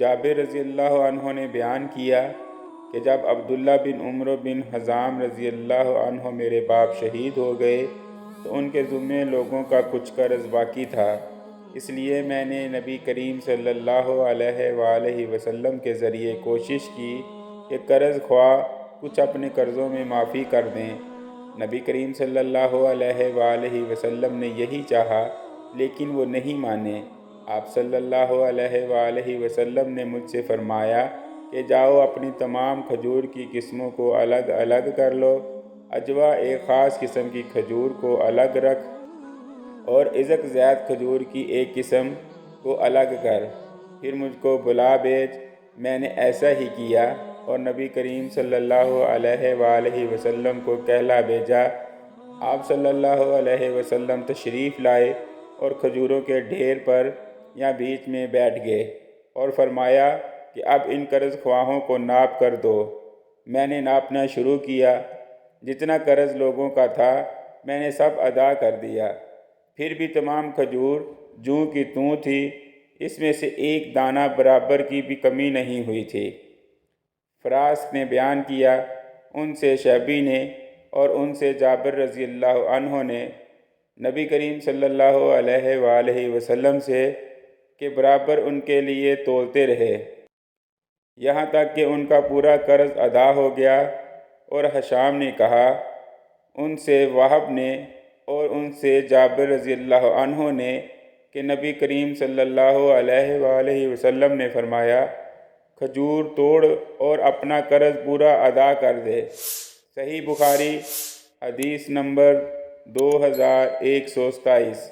جابر رضی اللہ عنہ نے بیان کیا کہ جب عبداللہ بن عمرو بن حزام رضی اللہ عنہ میرے باپ شہید ہو گئے تو ان کے ذمے لوگوں کا کچھ قرض باقی تھا، اس لیے میں نے نبی کریم صلی اللہ علیہ وآلہ وسلم کے ذریعے کوشش کی کہ قرض خواہ کچھ اپنے قرضوں میں معافی کر دیں۔ نبی کریم صلی اللہ علیہ وآلہ وسلم نے یہی چاہا لیکن وہ نہیں مانے۔ آپ صلی اللہ علیہ وآلہ وسلم نے مجھ سے فرمایا کہ جاؤ اپنی تمام کھجور کی قسموں کو الگ الگ کر لو، عجوہ ایک خاص قسم کی کھجور کو الگ رکھ اور عزق زیت کھجور کی ایک قسم کو الگ کر، پھر مجھ کو بلا بھیج۔ میں نے ایسا ہی کیا اور نبی کریم صلی اللہ علیہ وآلہ وسلم کو کہلا بھیجا۔ آپ صلی اللہ علیہ وسلم تشریف لائے اور کھجوروں کے ڈھیر پر یا بیچ میں بیٹھ گئے اور فرمایا کہ اب ان قرض خواہوں کو ناپ کر دو۔ میں نے ناپنا شروع کیا، جتنا قرض لوگوں کا تھا میں نے سب ادا کر دیا، پھر بھی تمام کھجور جوں کی توں تھی، اس میں سے ایک دانہ برابر کی بھی کمی نہیں ہوئی تھی۔ فراس نے بیان کیا، ان سے شعبی نے اور ان سے جابر رضی اللہ عنہ نے نبی کریم صلی اللہ علیہ وآلہ وسلم سے کہ برابر ان کے لیے تولتے رہے، یہاں تک کہ ان کا پورا قرض ادا ہو گیا۔ اور حشام نے کہا، ان سے وہب نے اور ان سے جابر رضی اللہ عنہ نے کہ نبی کریم صلی اللہ علیہ وآلہ وسلم نے فرمایا، کھجور توڑ اور اپنا قرض پورا ادا کر دے۔ صحیح بخاری، حدیث نمبر 2127۔